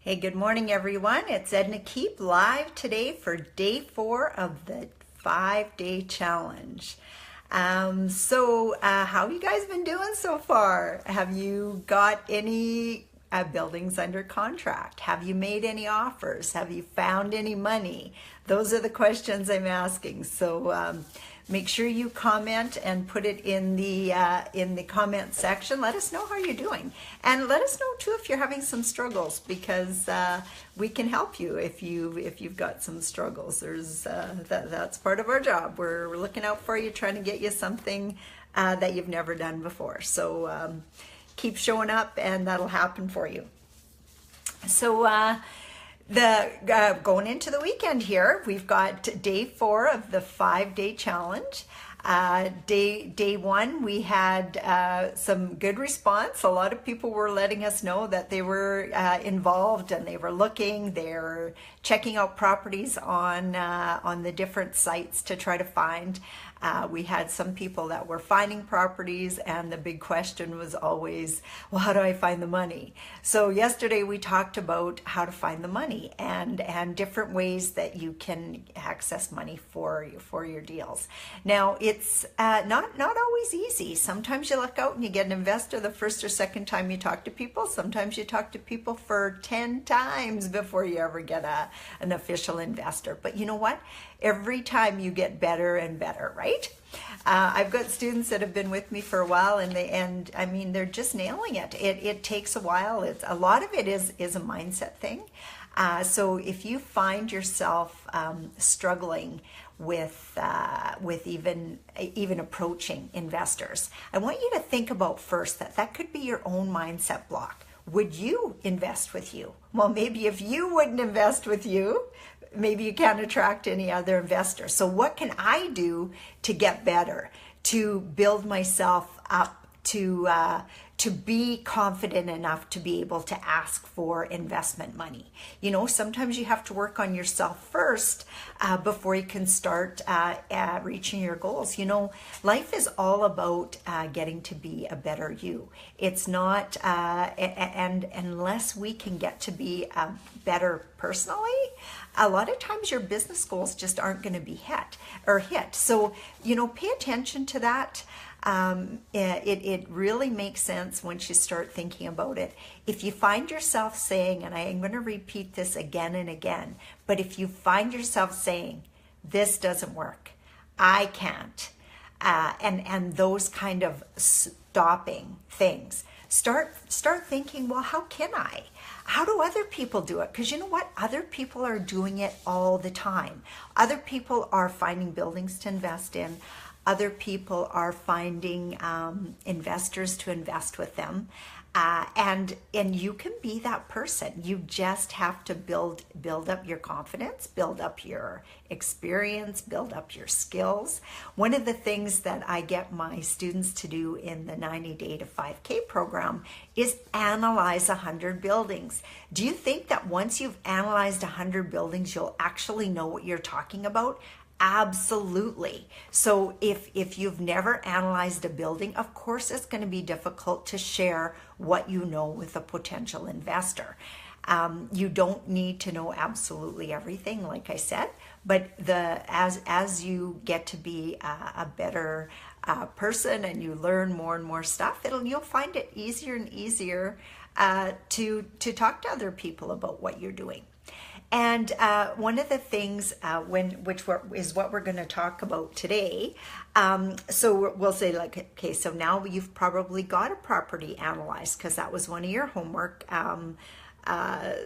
Hey, good morning, everyone. It's Edna Keep live today for day 4 of the 5-day challenge. How have you guys been doing so far? Have you got any buildings under contract? Have you made any offers? Have you found any money? Those are the questions I'm asking. So make sure you comment and put it in the comment section. Let us know how you're doing, and let us know too if you're having some struggles, because we can help you if you've got some struggles. That's part of our job. We're looking out for you, trying to get you something that you've never done before. So keep showing up, and that'll happen for you. So going into the weekend here, we've got day 4 of the 5-day challenge. Day 1, we had some good response. A lot of people were letting us know that they were involved, and they were looking. They're checking out properties on the different sites to try to find. We had some people that were finding properties, and the big question was always, well, how do I find the money? So yesterday we talked about how to find the money and different ways that you can access money for your deals. Now, it's not always easy. Sometimes you luck out and you get an investor the first or second time you talk to people. Sometimes you talk to people for 10 times before you ever get an official investor. But you know what? Every time you get better and better, right? I've got students that have been with me for a while, and I mean, they're just nailing it. It takes a while. A lot of it is a mindset thing. So if you find yourself struggling with even approaching investors, I want you to think about first that could be your own mindset block. Would you invest with you? Well, maybe if you wouldn't invest with you, maybe you can't attract any other investors. So what can I do to get better, to build myself up, to be confident enough to be able to ask for investment money? You know, sometimes you have to work on yourself first before you can start reaching your goals. You know, life is all about getting to be a better you. It's not, and unless we can get to be better personally, a lot of times your business goals just aren't going to be hit. So, you know, pay attention to that. It really makes sense once you start thinking about it. If you find yourself saying, and I am going to repeat this again and again, but if you find yourself saying, this doesn't work, I can't, and those kind of stopping things, start thinking, well, how can I? How do other people do it? Because you know what? Other people are doing it all the time. Other people are finding buildings to invest in. Other people are finding investors to invest with them. And you can be that person. You just have to build up your confidence, build up your experience, build up your skills. One of the things that I get my students to do in the 90-day to 5K program is analyze 100 buildings. Do you think that once you've analyzed 100 buildings, you'll actually know what you're talking about? Absolutely. So if you've never analyzed a building, of course it's going to be difficult to share what you know with a potential investor. You don't need to know absolutely everything, like I said, but as you get to be a better person and you learn more and more stuff, you'll find it easier and easier to talk to other people about what you're doing. And one of the things, is what we're going to talk about today. So we'll say, like, okay, so now you've probably got a property analyzed, because that was one of your homework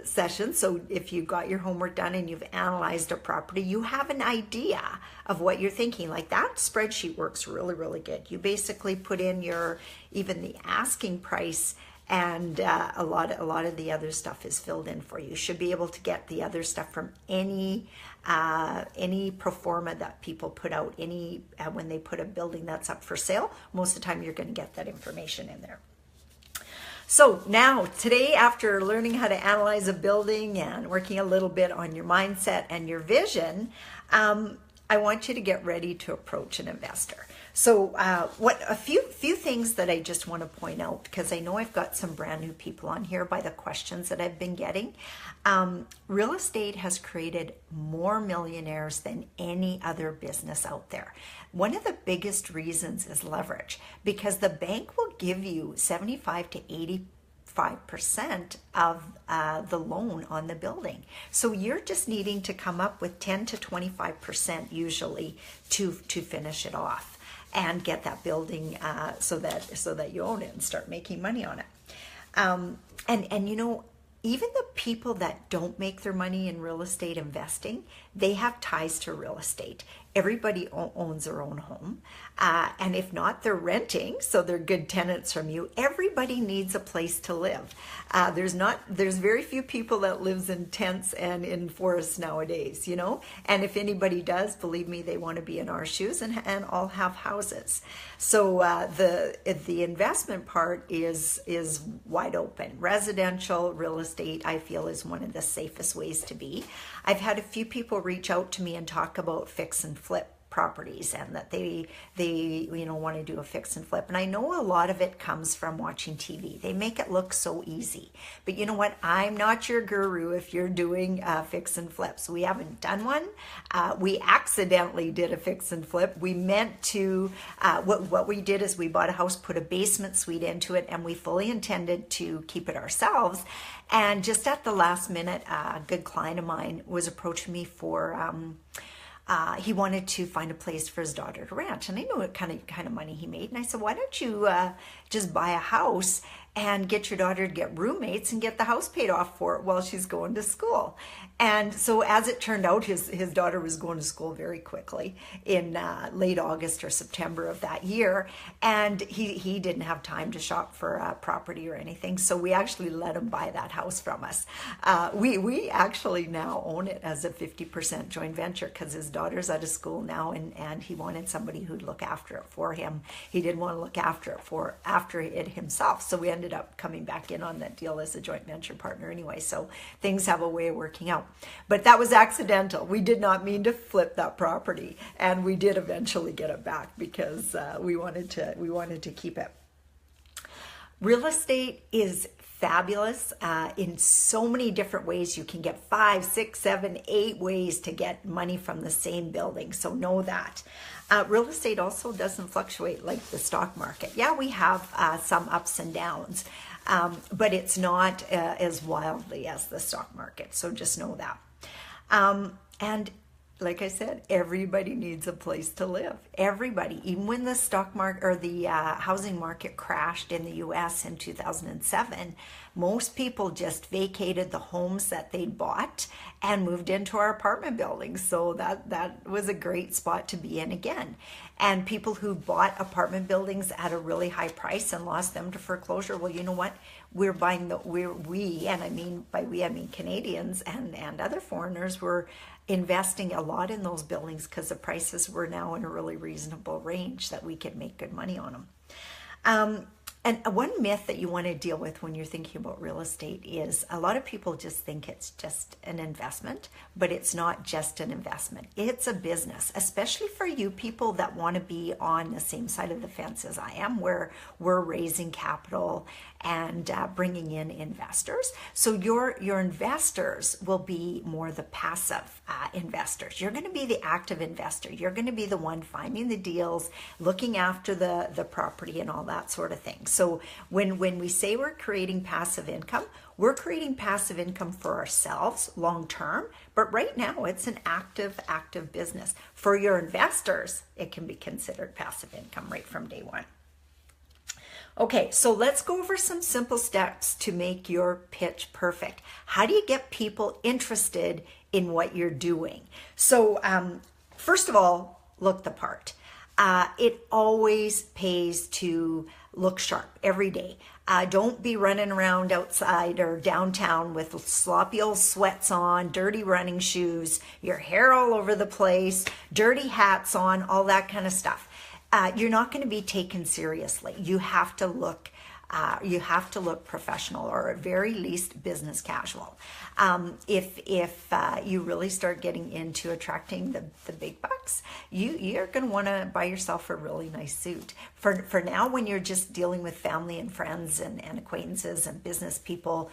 sessions. So if you got your homework done and you've analyzed a property, you have an idea of what you're thinking. Like, that spreadsheet works really, really good. You basically put in even the asking price, and a lot of the other stuff is filled in for you. You should be able to get the other stuff from any pro forma that people put out. When they put a building that's up for sale, most of the time you're going to get that information in there. So now, today, after learning how to analyze a building and working a little bit on your mindset and your vision, I want you to get ready to approach an investor. So what a few things that I just want to point out, because I know I've got some brand new people on here by the questions that I've been getting. Real estate has created more millionaires than any other business out there. One of the biggest reasons is leverage, because the bank will give you 75 to 85% of the loan on the building. So you're just needing to come up with 10 to 25% usually to finish it off and get that building so that you own it and start making money on it. And you know, even the people that don't make their money in real estate investing, they have ties to real estate. Everybody owns their own home. And if not, they're renting, so they're good tenants from you. Everybody needs a place to live. There's very few people that lives in tents and in forests nowadays, you know? And if anybody does, believe me, they want to be in our shoes and all have houses. So the investment part is wide open. Residential real estate, I feel, is one of the safest ways to be. I've had a few people reach out to me and talk about fix and flip properties, and that they want to do a fix and flip. And I know a lot of it comes from watching TV. They make it look so easy. But you know what? I'm not your guru if you're doing fix and flips. We haven't done one. We accidentally did a fix and flip. We meant to, what we did is we bought a house, put a basement suite into it, and we fully intended to keep it ourselves. And just at the last minute, a good client of mine was approaching me for, he wanted to find a place for his daughter to rent, and I knew what kind of money he made. And I said, why don't you just buy a house and get your daughter to get roommates and get the house paid off for it while she's going to school? And so as it turned out, his daughter was going to school very quickly in late August or September of that year. And he didn't have time to shop for a property or anything. So we actually let him buy that house from us. We actually now own it as a 50% joint venture because his daughter's out of school now, and he wanted somebody who'd look after it for him. He didn't want to look after it himself. So we ended up coming back in on that deal as a joint venture partner anyway. So things have a way of working out. But that was accidental. We did not mean to flip that property, and we did eventually get it back because we wanted to keep it. Real estate is fabulous in so many different ways. You can get 5, 6, 7, 8 ways to get money from the same building. So know that. Real estate also doesn't fluctuate like the stock market. Yeah, we have some ups and downs, but it's not as wildly as the stock market. So just know that. And like I said, everybody needs a place to live. Everybody, even when the stock market or the housing market crashed in the US in 2007, most people just vacated the homes that they'd bought and moved into our apartment buildings. So that was a great spot to be in again. And people who bought apartment buildings at a really high price and lost them to foreclosure, well, you know what? We're buying and I mean by we, I mean Canadians and other foreigners were investing a lot in those buildings because the prices were now in a really reasonable range that we could make good money on them. And one myth that you want to deal with when you're thinking about real estate is a lot of people just think it's just an investment, but it's not just an investment. It's a business, especially for you people that want to be on the same side of the fence as I am, where we're raising capital and bringing in investors. So your investors will be more the passive investors. You're going to be the active investor. You're going to be the one finding the deals, looking after the property and all that sort of thing. So when we say we're creating passive income, we're creating passive income for ourselves long term, but right now it's an active business. For your investors, it can be considered passive income right from day one. Okay, so let's go over some simple steps to make your pitch perfect. How do you get people interested in what you're doing? So first of all, look the part. It always pays to look sharp every day. Don't be running around outside or downtown with sloppy old sweats on, dirty running shoes, your hair all over the place, dirty hats on, all that kind of stuff. You're not going to be taken seriously. You have to look You have to look professional, or at very least business casual. If you really start getting into attracting the big bucks, you're going to want to buy yourself a really nice suit. For now, when you're just dealing with family and friends and acquaintances and business people,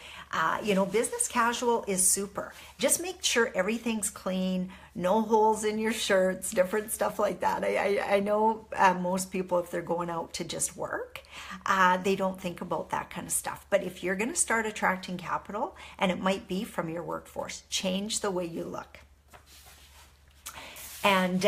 business casual is super. Just make sure everything's clean, no holes in your shirts, different stuff like that. I know most people, if they're going out to just work, they don't think about that kind of stuff. But if you're going to start attracting capital, and it might be from your workforce, change the way you look. And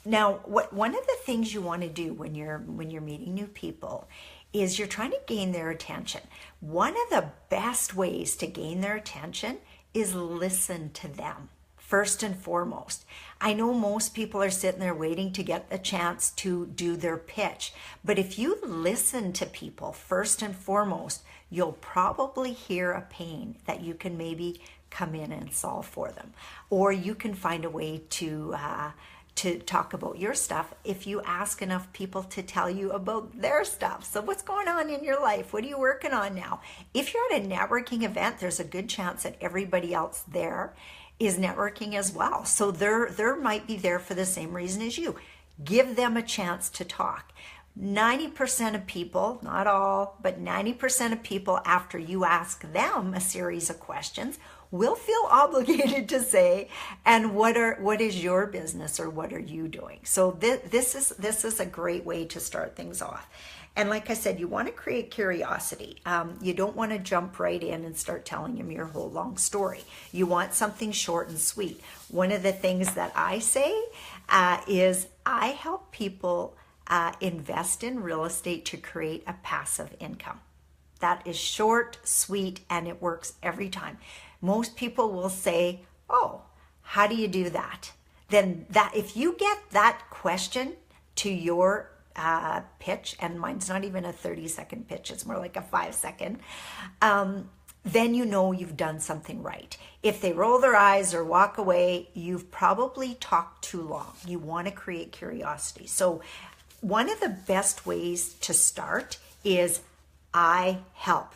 now, one of the things you want to do when you're meeting new people is you're trying to gain their attention. One of the best ways to gain their attention is listen to them. First and foremost, I know most people are sitting there waiting to get a chance to do their pitch, but if you listen to people first and foremost, you'll probably hear a pain that you can maybe come in and solve for them, or you can find a way to talk about your stuff if you ask enough people to tell you about their stuff. So what's going on in your life? What are you working on now? If you're at a networking event, there's a good chance that everybody else there is networking as well. So they're might be there for the same reason as you. Give them a chance to talk. 90% of people, not all, but 90% of people, after you ask them a series of questions, will feel obligated to say, and what is your business, or what are you doing? So this is a great way to start things off. And like I said, you want to create curiosity. You don't want to jump right in and start telling them your whole long story. You want something short and sweet. One of the things that I say is I help people invest in real estate to create a passive income. That is short, sweet, and it works every time. Most people will say, oh, how do you do that? Then if you get that question to your pitch, and mine's not even a 30-second pitch, it's more like a 5-second, then you know you've done something right. If they roll their eyes or walk away, you've probably talked too long. You want to create curiosity. So one of the best ways to start is I help.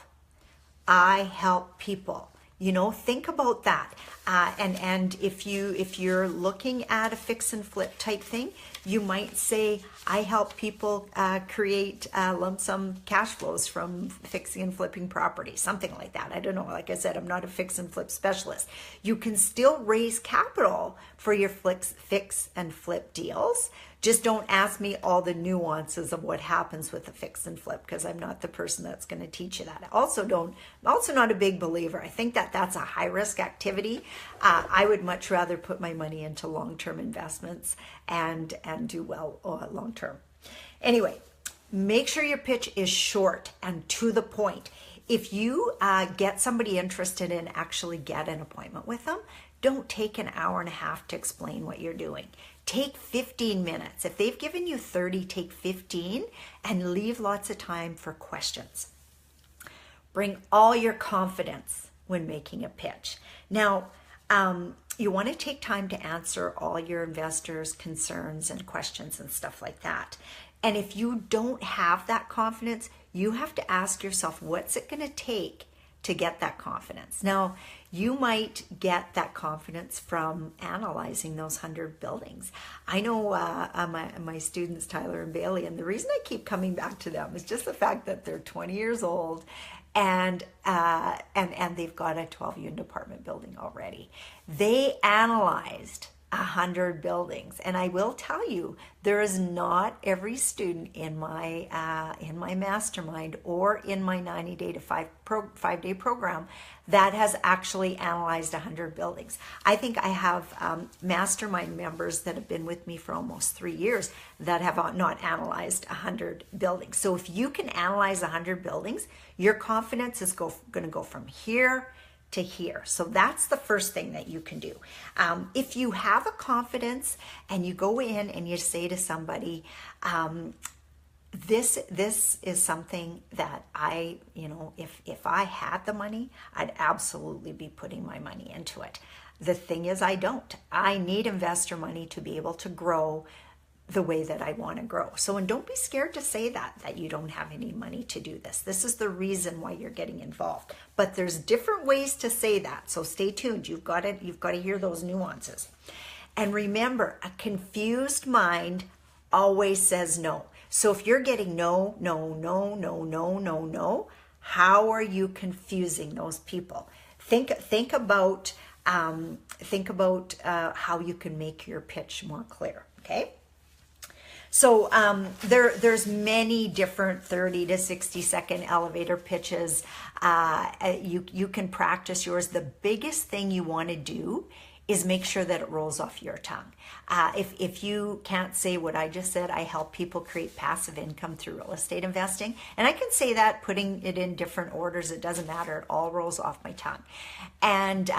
I help people. Think about that. And if you're looking at a fix and flip type thing, you might say, I help people create lump sum cash flows from fixing and flipping property, something like that. I don't know. Like I said, I'm not a fix and flip specialist. You can still raise capital for your fix and flip deals. Just don't ask me all the nuances of what happens with a fix and flip, because I'm not the person that's going to teach you that. Also not a big believer. I think that's a high risk activity. I would much rather put my money into long-term investments and do well long term. Anyway, make sure your pitch is short and to the point. If you get somebody interested and actually get an appointment with them, don't take an hour and a half to explain what you're doing. Take 15 minutes. If they've given you 30, take 15 and leave lots of time for questions. Bring all your confidence when making a pitch. Now, you want to take time to answer all your investors' concerns and questions and stuff like that. And if you don't have that confidence, you have to ask yourself, what's it going to take to get that confidence? Now, you might get that confidence from analyzing those 100 buildings. I know my students, Tyler and Bailey, and the reason I keep coming back to them is just the fact that they're 20 years old and they've got a 12-unit apartment building already. They analyzed 100 buildings, and I will tell you, there is not every student in my mastermind or in my 90-day to 5-day program that has actually analyzed 100 buildings. I think I have mastermind members that have been with me for almost 3 years that have not analyzed 100 buildings. So if you can analyze 100 buildings, your confidence is going to go from here to here. So that's the first thing that you can do. If you have a confidence and you go in and you say to somebody, this is something that if I had the money, I'd absolutely be putting my money into it. The thing is, I don't. I need investor money to be able to grow the way that I want to grow. So, and don't be scared to say that you don't have any money to do this. This is the reason why you're getting involved. But there's different ways to say that. So stay tuned. You've got to hear those nuances. And remember, a confused mind always says no. So if you're getting no, no, no, no, no, no, no, how are you confusing those people? Think about how you can make your pitch more clear. Okay. So there's many different 30 to 60 second elevator pitches. You can practice yours. The biggest thing you want to do is make sure that it rolls off your tongue. If you can't say what I just said, I help people create passive income through real estate investing. And I can say that putting it in different orders, it doesn't matter. It all rolls off my tongue. And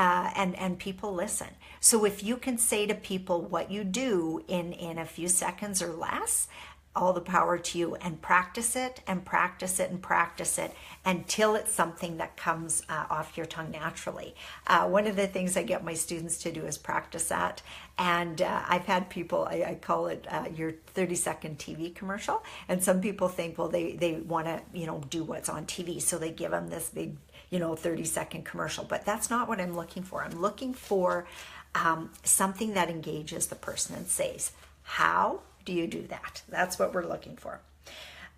people listen. So if you can say to people what you do in a few seconds or less, all the power to you, and practice it and practice it and practice it until it's something that comes off your tongue naturally. One of the things I get my students to do is practice that. And I've had people, I call it your 30-second TV commercial. And some people think, well, they want to, do what's on TV. So they give them this big, 30-second commercial. But that's not what I'm looking for. I'm looking for something that engages the person and says, how do you do that? That's what we're looking for.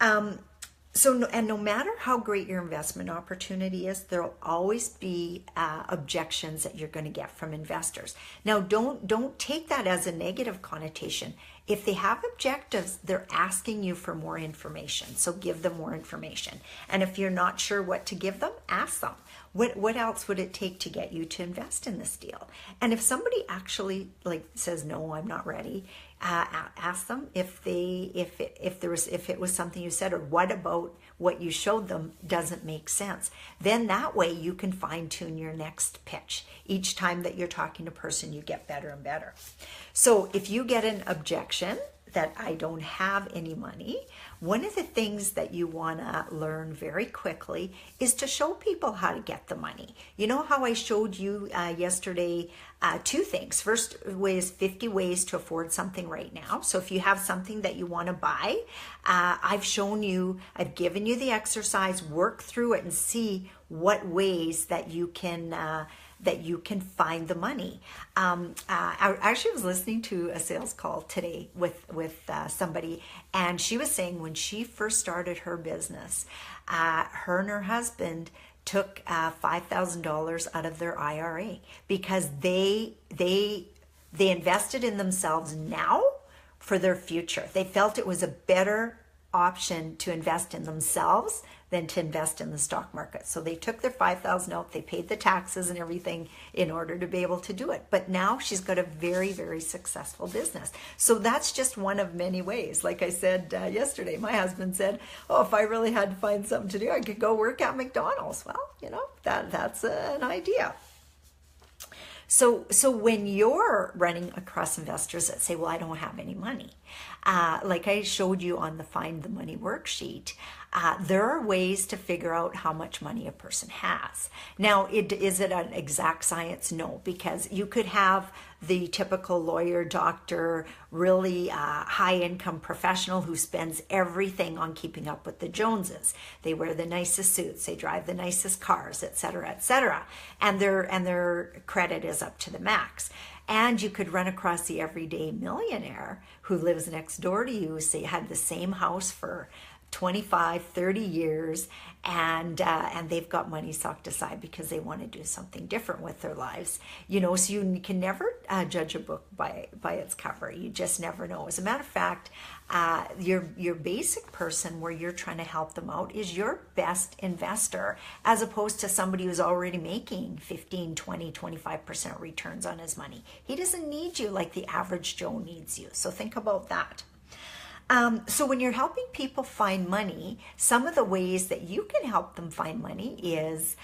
No matter how great your investment opportunity is, there'll always be objections that you're going to get from investors. Now, don't take that as a negative connotation. If they have objectives, they're asking you for more information. So give them more information. And if you're not sure what to give them, ask them. What else would it take to get you to invest in this deal? And if somebody actually says, no, I'm not ready, ask them if it was something you said, or what about what you showed them doesn't make sense. Then that way you can fine tune your next pitch. Each time that you're talking to a person, you get better and better. So if you get an objection that I don't have any money, one of the things that you want to learn very quickly is to show people how to get the money. You know how I showed you yesterday two things. First way is 50 ways to afford something right now. So if you have something that you want to buy, I've given you the exercise, work through it and see what ways that you can find the money. I actually was listening to a sales call today with somebody, and she was saying when she first started her business, her and her husband took $5,000 out of their IRA because they invested in themselves now for their future. They felt it was a better option to invest in themselves than to invest in the stock market. So they took their $5,000 out, they paid the taxes and everything in order to be able to do it. But now she's got a very, very successful business. So that's just one of many ways. Like I said yesterday, my husband said, oh, if I really had to find something to do, I could go work at McDonald's. Well, that's an idea. So when you're running across investors that say, well, I don't have any money, like I showed you on the Find the Money worksheet, there are ways to figure out how much money a person has. Now, is it an exact science? No, because you could have the typical lawyer, doctor, really high income professional who spends everything on keeping up with the Joneses. They wear the nicest suits, they drive the nicest cars, etc., and their credit is up to the max. And you could run across the everyday millionaire who lives next door to you, say had the same house for 25, 30 years, and they've got money socked aside because they want to do something different with their lives. So you can never judge a book by its cover. You just never know. As a matter of fact, your basic person where you're trying to help them out is your best investor, as opposed to somebody who's already making 15, 20, 25% returns on his money. He doesn't need you like the average Joe needs you. So think about that. So when you're helping people find money, some of the ways that you can help them find money is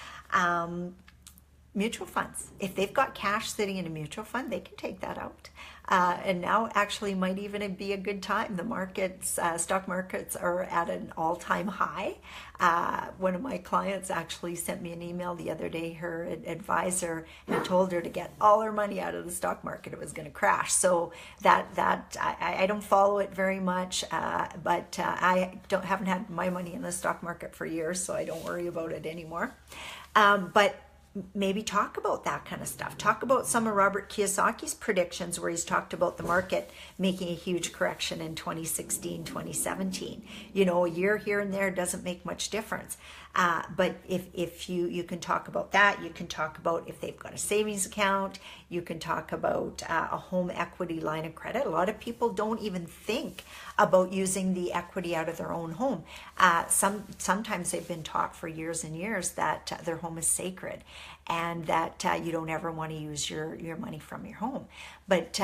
mutual funds. If they've got cash sitting in a mutual fund, they can take that out. And now actually might even be a good time. The markets, stock markets are at an all-time high. One of my clients actually sent me an email the other day. Her advisor had told her to get all her money out of the stock market. It was going to crash. So I don't follow it very much, but I haven't had my money in the stock market for years, so I don't worry about it anymore. But maybe talk about that kind of stuff. Talk about some of Robert Kiyosaki's predictions where he's talked about the market making a huge correction in 2016, 2017. You know, a year here and there doesn't make much difference. But if you can talk about that, you can talk about if they've got a savings account, you can talk about a home equity line of credit. A lot of people don't even think about using the equity out of their own home. Sometimes they've been taught for years and years that their home is sacred and that you don't ever want to use your money from your home. But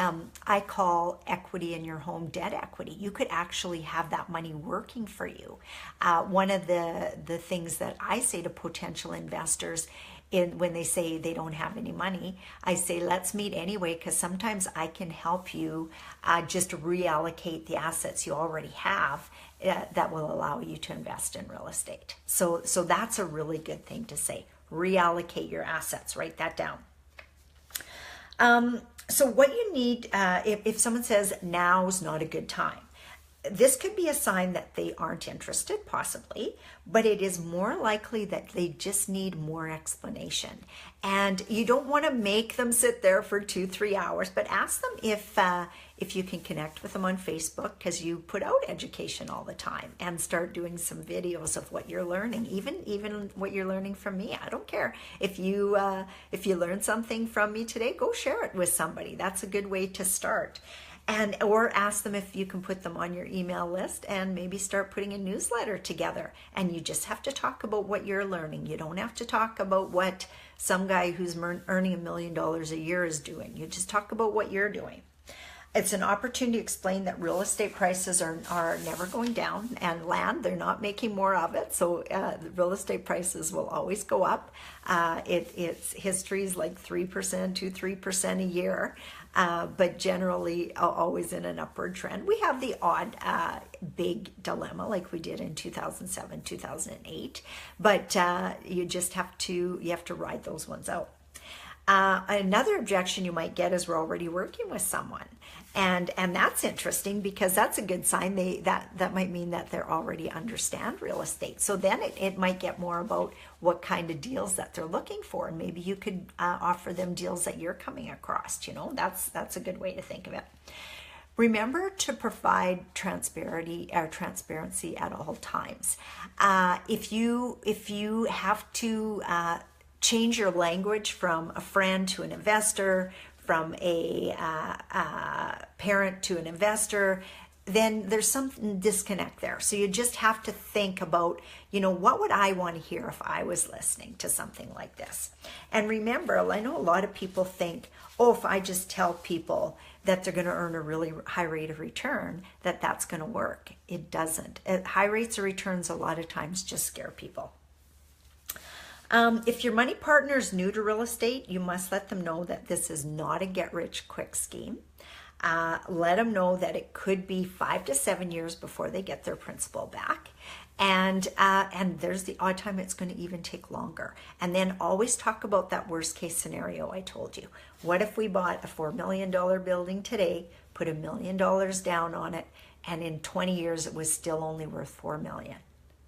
I call equity in your home debt equity. You could actually have that money working for you. One of the things that I say to potential investors when they say they don't have any money, I say, let's meet anyway, because sometimes I can help you just reallocate the assets you already have that will allow you to invest in real estate. So that's a really good thing to say. Reallocate your assets. Write that down. So what you need, if someone says now's not a good time, this could be a sign that they aren't interested, possibly, but it is more likely that they just need more explanation. And you don't want to make them sit there for 2-3 hours, but ask them if you can connect with them on Facebook, because you put out education all the time, and start doing some videos of what you're learning, even what you're learning from me. I don't care. If you learn something from me today, go share it with somebody. That's a good way to start. Or ask them if you can put them on your email list and maybe start putting a newsletter together. And you just have to talk about what you're learning. You don't have to talk about what some guy who's earning $1 million a year is doing. You just talk about what you're doing. It's an opportunity to explain that real estate prices are never going down, and land, they're not making more of it. So the real estate prices will always go up. It's history is like 3%, 2-3% a year. But generally always in an upward trend. We have the odd big dilemma like we did in 2007, 2008, but you have to ride those ones out. Another objection you might get is we're already working with someone. And that's interesting, because that's a good sign. That might mean that they already understand real estate. So then it might get more about what kind of deals that they're looking for. And maybe you could offer them deals that you're coming across. You know, that's a good way to think of it. Remember to provide transparency at all times. If you have to change your language from a friend to an investor, from a parent to an investor, then there's some disconnect there. So you just have to think about, what would I want to hear if I was listening to something like this? And remember, I know a lot of people think, if I just tell people that they're going to earn a really high rate of return, that's going to work. It doesn't. High rates of returns a lot of times just scare people. If your money partner is new to real estate, you must let them know that this is not a get-rich-quick scheme. Let them know that it could be 5 to 7 years before they get their principal back. And there's the odd time it's going to even take longer. And then always talk about that worst-case scenario I told you. What if we bought a $4 million building today, put $1 million down on it, and in 20 years it was still only worth $4 million?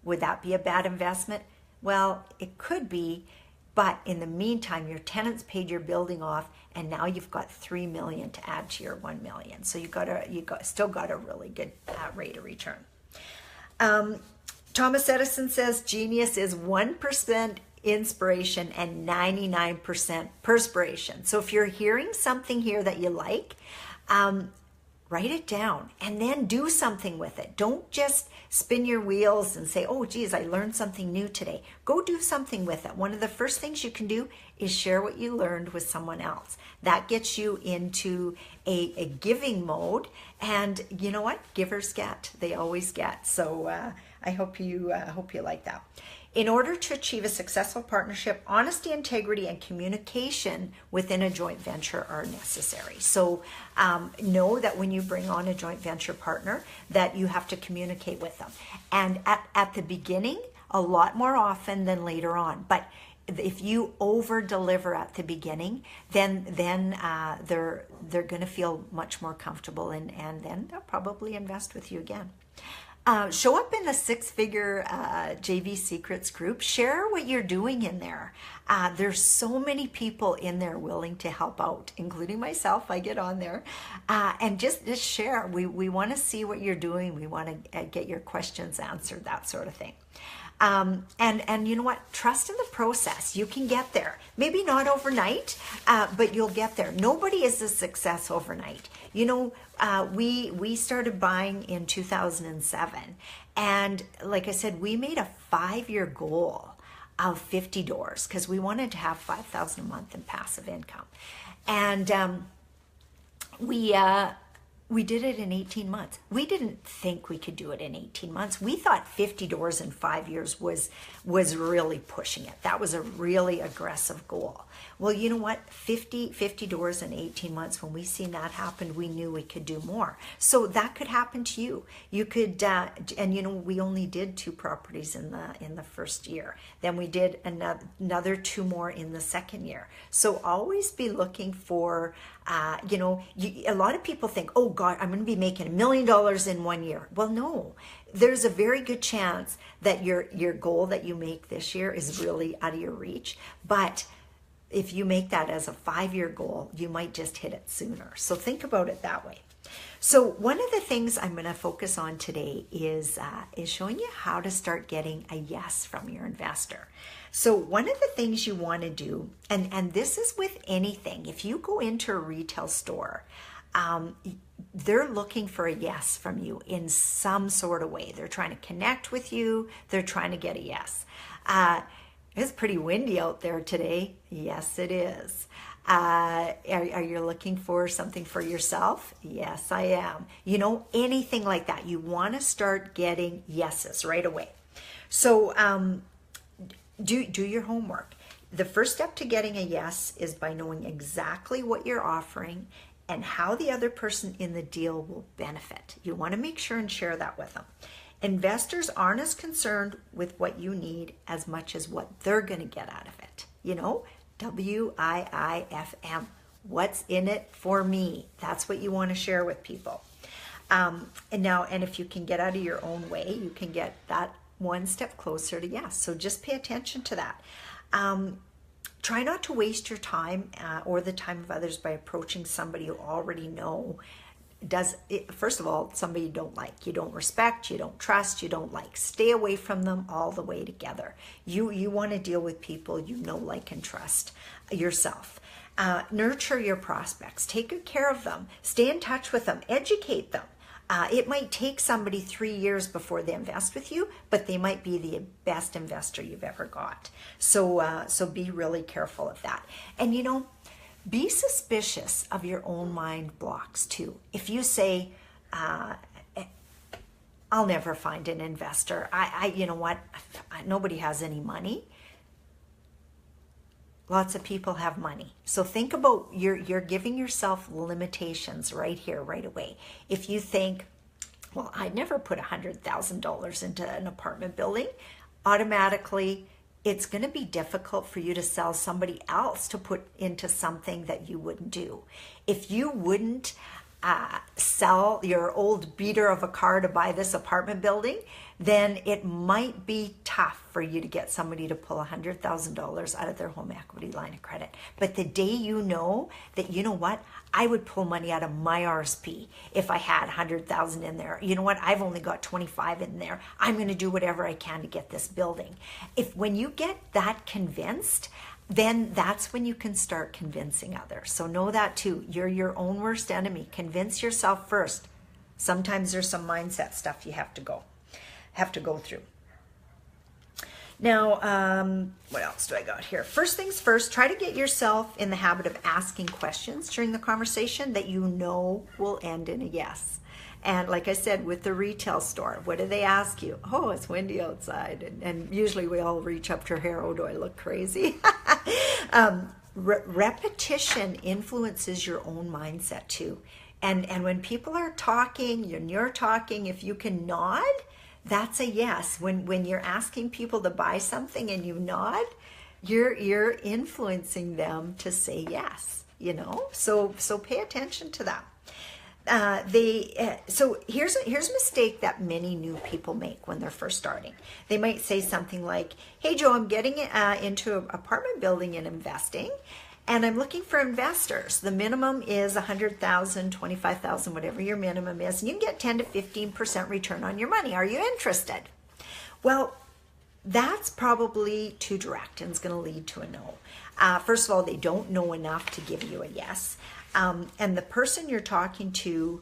Would that be a bad investment? Well, it could be, but in the meantime, your tenants paid your building off, and now you've got $3 million to add to your $1 million. So you still got a really good rate of return. Thomas Edison says genius is 1% inspiration and 99% perspiration. So if you're hearing something here that you like, write it down and then do something with it. Don't just spin your wheels and say, oh, geez, I learned something new today. Go do something with it. One of the first things you can do is share what you learned with someone else. That gets you into a giving mode. And you know what? Givers get. They always get. So I hope you like that. In order to achieve a successful partnership, honesty, integrity, and communication within a joint venture are necessary. So know that when you bring on a joint venture partner, that you have to communicate with them. And at the beginning, a lot more often than later on. But if you over deliver at the beginning, then they're going to feel much more comfortable, and then they'll probably invest with you again. Show up in the six-figure JV Secrets group. Share what you're doing in there. There's so many people in there willing to help out, including myself. I get on there and just share. We want to see what you're doing. We want to get your questions answered, that sort of thing. And you know what? Trust in the process. You can get there. Maybe not overnight, but you'll get there. Nobody is a success overnight. You know, we started buying in 2007. And like I said, we made a 5-year goal of 50 doors because we wanted to have $5,000 a month in passive income. And we did it in 18 months. We didn't think we could do it in 18 months. We thought 50 doors in 5 years was really pushing it. That was a really aggressive goal. Well, you know what? 50 doors in 18 months, when we seen that happen, we knew we could do more. So that could happen to you. You could, and you know, we only did 2 properties in the first year. Then we did another 2 more in the second year. So always be looking for, you know, a lot of people think, oh God, I'm going to be making $1 million in 1 year. Well, no, there's a very good chance that your goal that you make this year is really out of your reach. But if you make that as a 5-year goal, you might just hit it sooner. So think about it that way. So one of the things I'm going to focus on today is showing you how to start getting a yes from your investor. So one of the things you want to do, and this is with anything, if you go into a retail store, they're looking for a yes from you in some sort of way. They're trying to connect with you. They're trying to get a yes. It's pretty windy out there today. Yes, it is. Are you looking for something for yourself? Yes, I am. You know, anything like that. You want to start getting yeses right away. So do your homework. The first step to getting a yes is by knowing exactly what you're offering and how the other person in the deal will benefit. You want to make sure and share that with them. Investors aren't as concerned with what you need as much as what they're going to get out of it. You know, WIIFM. What's in it for me? That's what you want to share with people. And if you can get out of your own way, you can get that one step closer to yes. So just pay attention to that. Try not to waste your time or the time of others by approaching somebody you already know first of all, somebody you don't like, you don't respect, you don't trust, you don't like. Stay away from them all the way together. You want to deal with people you know, like, and trust yourself. Nurture your prospects. Take good care of them. Stay in touch with them. Educate them. It might take somebody 3 years before they invest with you, but they might be the best investor you've ever got. So be really careful of that. And you know, be suspicious of your own mind blocks too. If you say, I'll never find an investor. You know what? Nobody has any money. Lots of people have money. So think about, you're giving yourself limitations right here, right away. If you think, well, I'd never put $100,000 into an apartment building, automatically it's going to be difficult for you to sell somebody else to put into something that you wouldn't do. If you wouldn't sell your old beater of a car to buy this apartment building, then it might be tough for you to get somebody to pull $100,000 out of their home equity line of credit. But the day you know that, you know what, I would pull money out of my RSP if I had 100,000 in there. You know what, I've only got 25 in there. I'm going to do whatever I can to get this building. When you get that convinced, then that's when you can start convincing others. So know that too. You're your own worst enemy. Convince yourself first. Sometimes there's some mindset stuff you have to go through. Now, what else do I got here? First things first, try to get yourself in the habit of asking questions during the conversation that you know will end in a yes. And like I said, with the retail store, what do they ask you? Oh, it's windy outside. And usually we all reach up to our hair. Oh, do I look crazy? Repetition influences your own mindset too. And when people are talking, and you're talking, if you can nod, that's a yes. When you're asking people to buy something and you nod, you're influencing them to say yes, So pay attention to that. So here's a mistake that many new people make when they're first starting. They might say something like, "Hey Joe, I'm getting into an apartment building and investing, and I'm looking for investors. The minimum is 100,000, 25,000, whatever your minimum is, and you can get 10 to 15% return on your money. Are you interested?" Well, that's probably too direct and it's going to lead to a no. First of all, they don't know enough to give you a yes. And the person you're talking to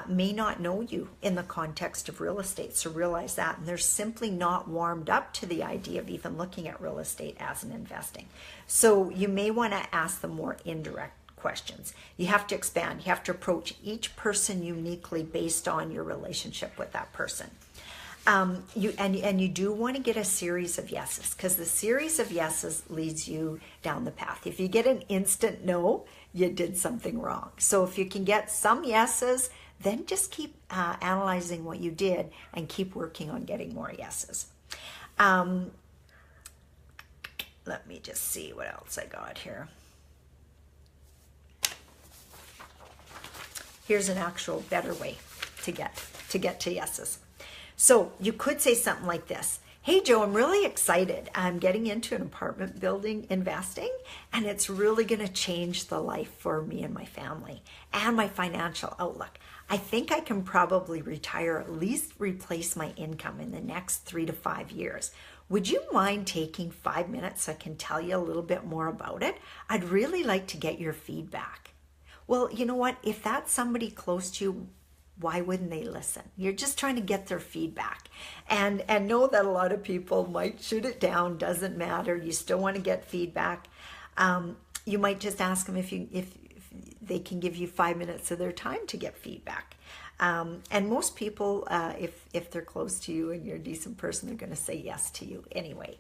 may not know you in the context of real estate. So realize that. And they're simply not warmed up to the idea of even looking at real estate as an investing. So you may want to ask them more indirect questions. You have to expand. You have to approach each person uniquely based on your relationship with that person. You do want to get a series of yeses, because the series of yeses leads you down the path. If you get an instant no, you did something wrong. So if you can get some yeses, then just keep analyzing what you did and keep working on getting more yeses. Let me just see what else I got here. Here's an actual better way to get to yeses. So you could say something like this. "Hey Joe, I'm really excited. I'm getting into an apartment building investing, and it's really going to change the life for me and my family and my financial outlook. I think I can probably retire, at least replace my income in the next 3 to 5 years. Would you mind taking 5 minutes so I can tell you a little bit more about it? I'd really like to get your feedback." Well, you know what? If that's somebody close to you, why wouldn't they listen? You're just trying to get their feedback, and know that a lot of people might shoot it down. Doesn't matter. You still want to get feedback. You might just ask them if they can give you 5 minutes of their time to get feedback. And most people, if they're close to you and you're a decent person, they're going to say yes to you anyway.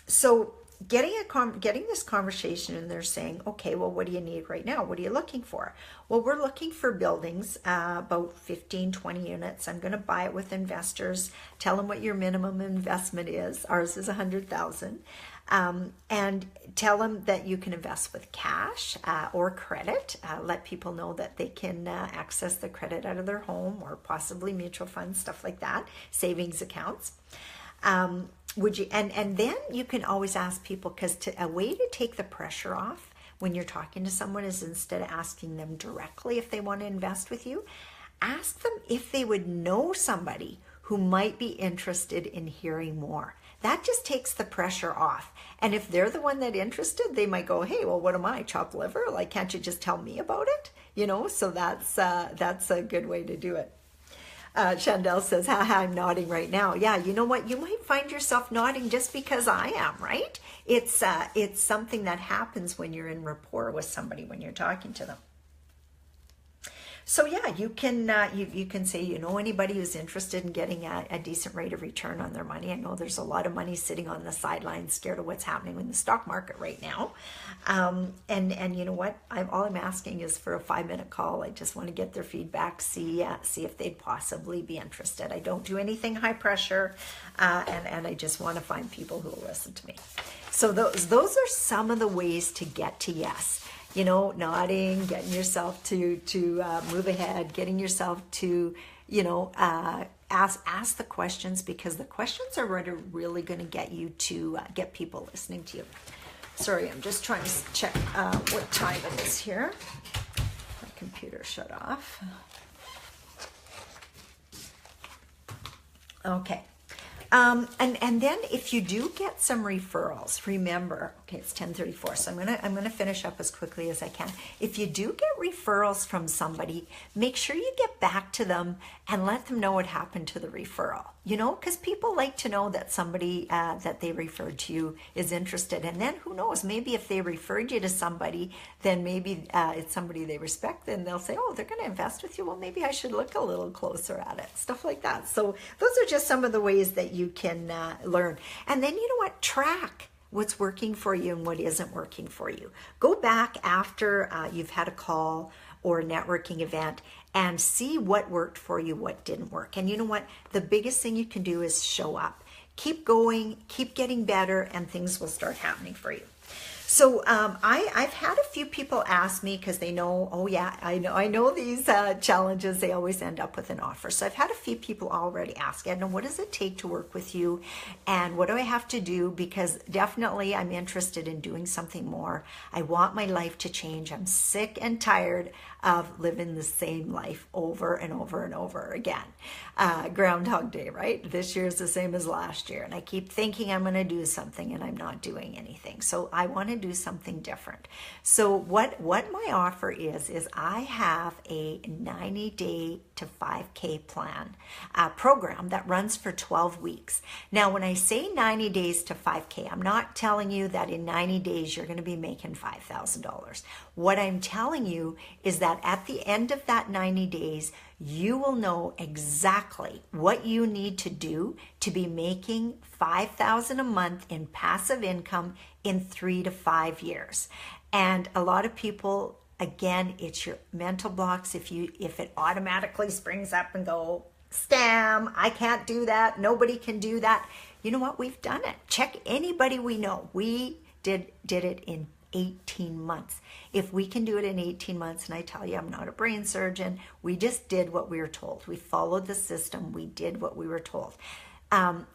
So getting this conversation, and they're saying, "Okay, well, what do you need right now? What are you looking for?" "Well, we're looking for buildings, about 15, 20 units. I'm going to buy it with investors. Tell them what your minimum investment is. Ours is 100,000. And tell them that you can invest with cash or credit. Let people know that they can access the credit out of their home, or possibly mutual funds, stuff like that, savings accounts. Would you? And then you can always ask people, because a way to take the pressure off when you're talking to someone is, instead of asking them directly if they want to invest with you, ask them if they would know somebody who might be interested in hearing more. That just takes the pressure off. And if they're the one that interested, they might go, "Hey, well, what am I, chopped liver? Like, can't you just tell me about it?" So that's a good way to do it. Chandel says, "Haha, I'm nodding right now." Yeah, you know what? You might find yourself nodding just because I am, right? It's something that happens when you're in rapport with somebody, when you're talking to them. So yeah, you can say, anybody who's interested in getting a decent rate of return on their money. I know there's a lot of money sitting on the sidelines, scared of what's happening in the stock market right now. And you know what? All I'm asking is for a 5-minute call. I just want to get their feedback, see if they'd possibly be interested. I don't do anything high pressure, and I just want to find people who will listen to me. So those are some of the ways to get to yes. Nodding, getting yourself to move ahead, getting yourself to, ask the questions, because the questions are really going to get you to get people listening to you. Sorry, I'm just trying to check what time it is here. My computer shut off. Okay. And then if you do get some referrals, remember, Okay, it's 10:34, so I'm gonna finish up as quickly as I can. If you do get referrals from somebody, make sure you get back to them and let them know what happened to the referral. You know, because people like to know that somebody that they referred to you is interested. And then who knows, maybe if they referred you to somebody, then maybe it's somebody they respect, then they'll say, oh, they're going to invest with you. Well, maybe I should look a little closer at it, stuff like that. So those are just some of the ways that you can learn. And then, you know what, track what's working for you and what isn't working for you. Go back after you've had a call or a networking event and see what worked for you, what didn't work. And you know what? The biggest thing you can do is show up. Keep going, keep getting better, and things will start happening for you. So I've had a few people ask me, because they know, oh yeah, I know these challenges, they always end up with an offer. So I've had a few people already ask, Edna, what does it take to work with you? And what do I have to do? Because definitely I'm interested in doing something more. I want my life to change. I'm sick and tired of living the same life over and over and over again. Groundhog Day, right? This year is the same as last year. And I keep thinking I'm going to do something and I'm not doing anything. So I want to do something different. So what my offer is I have a 90-day to 5K plan program that runs for 12 weeks. Now, when I say 90 days to 5K, I'm not telling you that in 90 days you're going to be making $5,000. What I'm telling you is that at the end of that 90 days, you will know exactly what you need to do to be making $5,000 a month in passive income in 3 to 5 years. And a lot of people, again, it's your mental blocks. If it automatically springs up and go, scam, I can't do that, nobody can do that. You know what? We've done it. Check anybody we know. We did it in 18 months. If we can do it in 18 months, and I tell you, I'm not a brain surgeon, we just did what we were told. We followed the system. We did what we were told.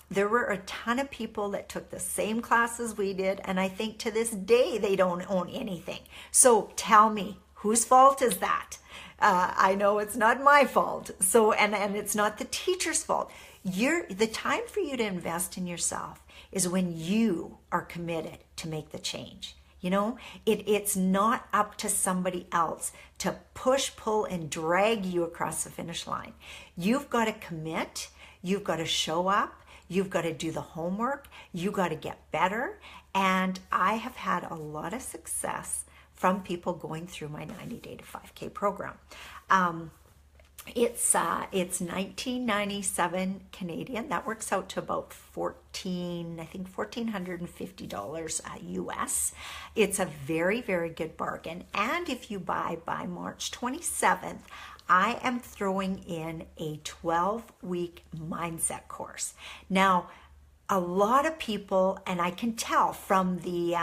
There were a ton of people that took the same classes we did, and I think to this day they don't own anything. So tell me, whose fault is that? I know it's not my fault. So, and it's not the teacher's fault. The time for you to invest in yourself is when you are committed to make the change. You know, it's not up to somebody else to push, pull, and drag you across the finish line. You've got to commit. You've got to show up. You've got to do the homework. You've got to get better. And I have had a lot of success from people going through my 90-day to 5K program. It's $19.97 Canadian. That works out to about $1,450 US. It's a very, very good bargain. And if you buy by March 27th, I am throwing in a 12-week mindset course. Now, a lot of people, and I can tell from the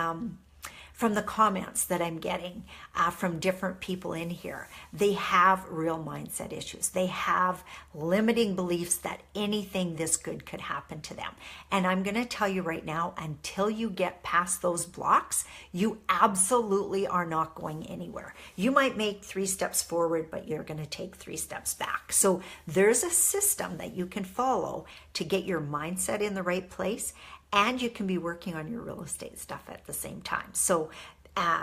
comments that I'm getting from different people in here, they have real mindset issues. They have limiting beliefs that anything this good could happen to them. And I'm going to tell you right now, until you get past those blocks, you absolutely are not going anywhere. You might make 3 steps forward, but you're going to take 3 steps back. So there's a system that you can follow to get your mindset in the right place, and you can be working on your real estate stuff at the same time. So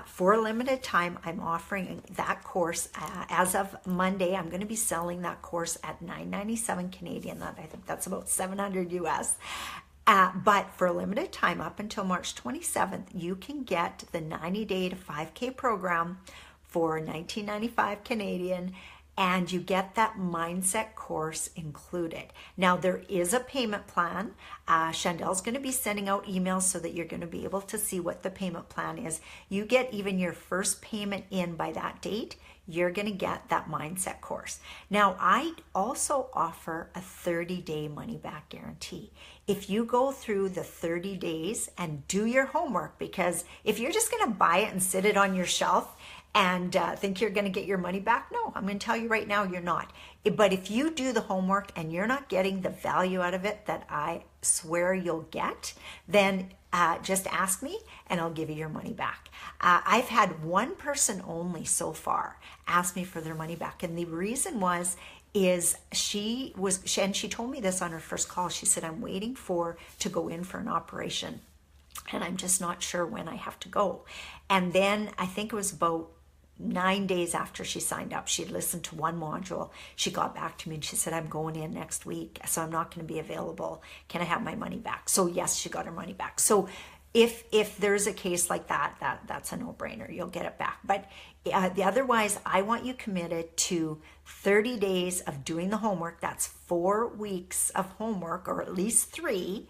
for a limited time, I'm offering that course. As of Monday, I'm going to be selling that course at $9.97 Canadian. I think that's about $700 US. But for a limited time, up until March 27th, you can get the 90-day to 5K program for $19.95 Canadian. And you get that mindset course included. Now, there is a payment plan. Chandel's going to be sending out emails so that you're going to be able to see what the payment plan is. You get even your first payment in by that date, you're going to get that mindset course. Now, I also offer a 30-day money-back guarantee. If you go through the 30 days and do your homework, because if you're just going to buy it and sit it on your shelf and think you're going to get your money back, no, I'm going to tell you right now, you're not. But if you do the homework and you're not getting the value out of it that I swear you'll get, then just ask me and I'll give you your money back. I've had one person only so far ask me for their money back. And the reason is she told me this on her first call. She said, I'm waiting to go in for an operation. and I'm just not sure when I have to go. And then I think it was about 9 days after she signed up, she had listened to one module. She got back to me and she said, I'm going in next week, so I'm not going to be available. Can I have my money back? So yes, she got her money back. So if there's a case like that's a no-brainer. You'll get it back. But otherwise, I want you committed to 30 days of doing the homework. That's 4 weeks of homework, or at least 3.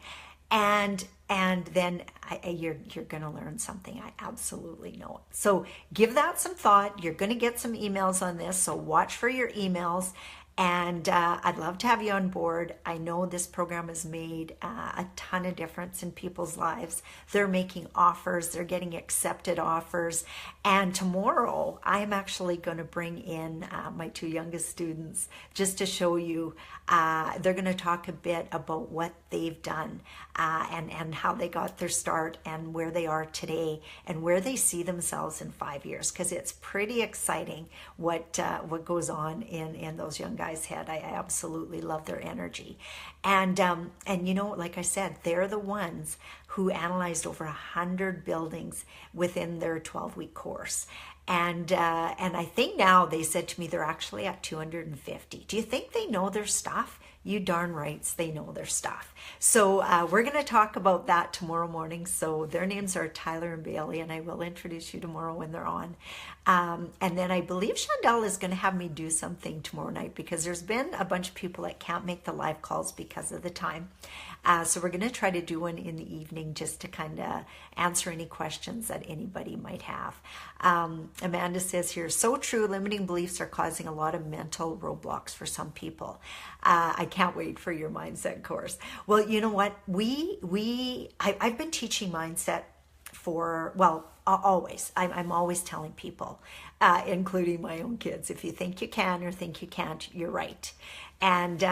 And then you're going to learn something. I absolutely know it. So give that some thought. You're going to get some emails on this, so watch for your emails. And I'd love to have you on board. I know this program has made a ton of difference in people's lives. They're making offers. They're getting accepted offers. And tomorrow, I'm actually going to bring in my 2 youngest students just to show you. They're going to talk a bit about what they've done and how they got their start and where they are today and where they see themselves in 5 years, because it's pretty exciting what goes on in those young guys' head. I absolutely love their energy. And you know, like I said, they're the ones who analyzed over 100 buildings within their 12-week course. And I think now, they said to me, they're actually at 250. Do you think they know their stuff? You darn rights, they know their stuff. So we're going to talk about that tomorrow morning. So their names are Tyler and Bailey, and I will introduce you tomorrow when they're on. And then I believe Chandel is going to have me do something tomorrow night, because there's been a bunch of people that can't make the live calls because of the time. So we're going to try to do one in the evening just to kind of answer any questions that anybody might have. Amanda says here, so true, limiting beliefs are causing a lot of mental roadblocks for some people. I can't wait for your mindset course. Well, you know what? I've been teaching mindset for, well, always. I'm always telling people, including my own kids, if you think you can or think you can't, you're right. And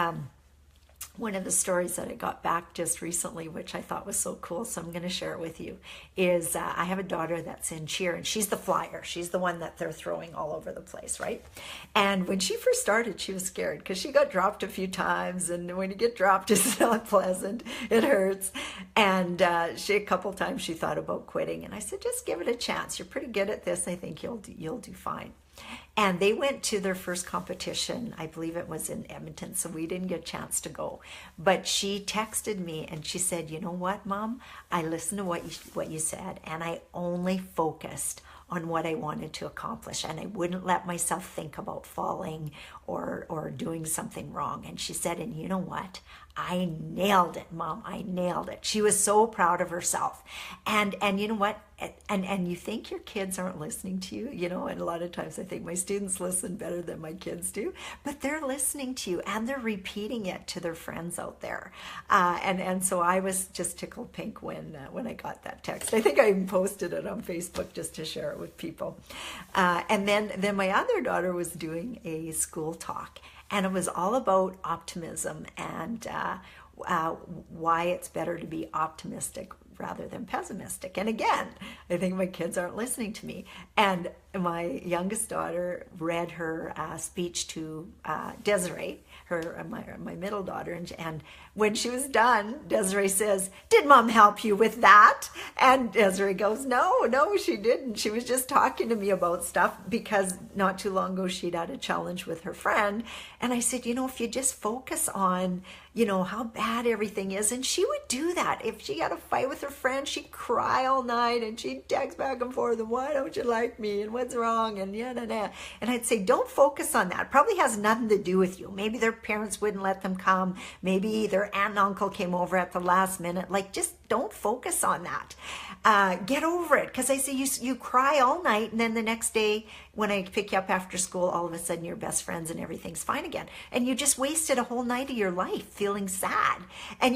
one of the stories that I got back just recently, which I thought was so cool, so I'm going to share it with you, is I have a daughter that's in cheer, and she's the flyer. She's the one that they're throwing all over the place, right? And when she first started, she was scared because she got dropped a few times, and when you get dropped, it's not pleasant. It hurts. And a couple times she thought about quitting, and I said, just give it a chance. You're pretty good at this. I think you'll do fine. And they went to their first competition. I believe it was in Edmonton, so we didn't get a chance to go. But she texted me and she said, you know what, Mom? I listened to what you said, and I only focused on what I wanted to accomplish, and I wouldn't let myself think about falling or doing something wrong. And she said, and you know what? I nailed it, Mom. I nailed it. She was so proud of herself. And you know what? And you think your kids aren't listening to you, you know, and a lot of times I think my students listen better than my kids do, but they're listening to you and they're repeating it to their friends out there. And so I was just tickled pink when I got that text. I think I even posted it on Facebook just to share it with people. And then my other daughter was doing a school talk, and it was all about optimism and why it's better to be optimistic rather than pessimistic. And again, I think my kids aren't listening to me. And my youngest daughter read her speech to Desiree, my middle daughter, and when she was done, Desiree says, "Did Mom help you with that?" And Desiree goes, No, she didn't. She was just talking to me about stuff, because not too long ago she'd had a challenge with her friend. And I said, if you just focus on, how bad everything is. And she would do that. If she had a fight with her friend, she'd cry all night and she'd text back and forth, and why don't you like me? And what's wrong? And And I'd say, don't focus on that. It probably has nothing to do with you. Maybe their parents wouldn't let them come. Maybe their aunt and uncle came over at the last minute. Just don't focus on that. Get over it. Because I say you cry all night, and then the next day when I pick you up after school, all of a sudden you're best friends and everything's fine again. And you just wasted a whole night of your life feeling sad. And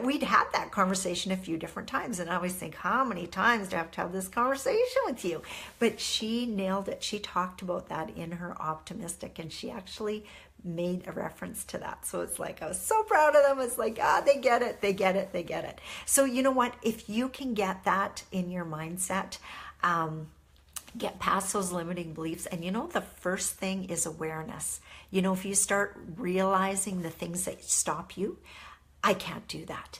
we'd had that conversation a few different times, and I always think, how many times do I have to have this conversation with you? But she nailed it. She talked about that in her optimistic, and she actually made a reference to that. So it's I was so proud of them. It's they get it, they get it, they get it. So you know what? If you can get that in your mindset, get past those limiting beliefs. And the first thing is awareness. If you start realizing the things that stop you, I can't do that.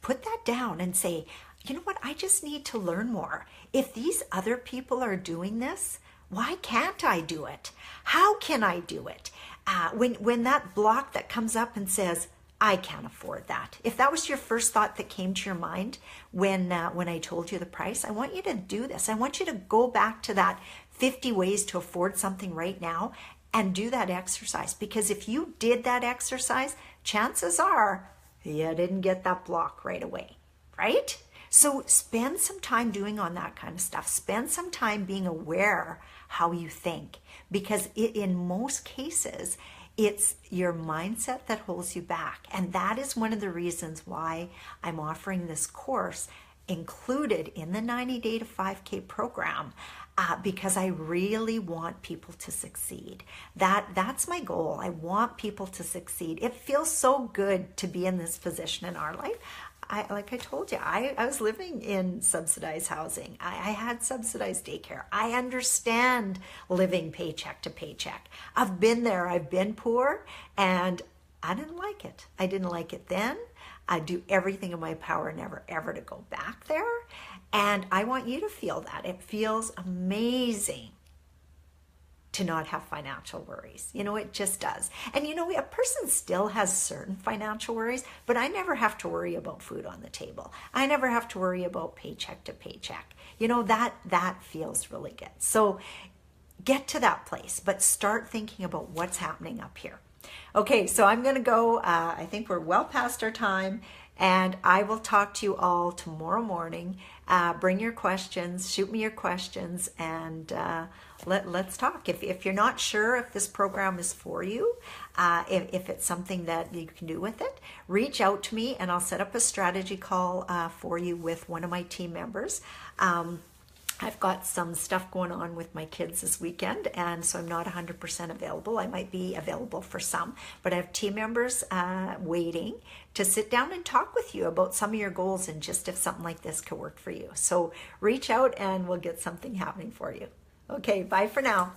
Put that down and say, you know what, I just need to learn more. If these other people are doing this, why can't I do it? How can I do it? When that block that comes up and says, I can't afford that. If that was your first thought that came to your mind when I told you the price, I want you to do this. I want you to go back to that 50 ways to afford something right now and do that exercise. Because if you did that exercise, chances are you didn't get that block right away, right? So spend some time doing on that kind of stuff. Spend some time being aware how you think, because in most cases, it's your mindset that holds you back. And that is one of the reasons why I'm offering this course included in the 90 Day to 5K program, because I really want people to succeed. That's my goal. I want people to succeed. It feels so good to be in this position in our life. Like I told you, I was living in subsidized housing. I had subsidized daycare. I understand living paycheck to paycheck. I've been there. I've been poor, and I didn't like it. I didn't like it then. I do everything in my power never ever to go back there. And I want you to feel that. It feels amazing to not have financial worries. You know, it just does. And you know, a person still has certain financial worries, but I never have to worry about food on the table. I never have to worry about paycheck to paycheck. You know, that feels really good. So get to that place, but start thinking about what's happening up here. Okay, so I'm going to go. I think we're well past our time, and I will talk to you all tomorrow morning. Bring your questions, shoot me your questions, and let's talk. If you're not sure if this program is for you, if it's something that you can do with it, reach out to me and I'll set up a strategy call for you with one of my team members. I've got some stuff going on with my kids this weekend, and so I'm not 100% available. I might be available for some, but I have team members waiting to sit down and talk with you about some of your goals and just if something like this could work for you. So reach out and we'll get something happening for you. Okay, bye for now.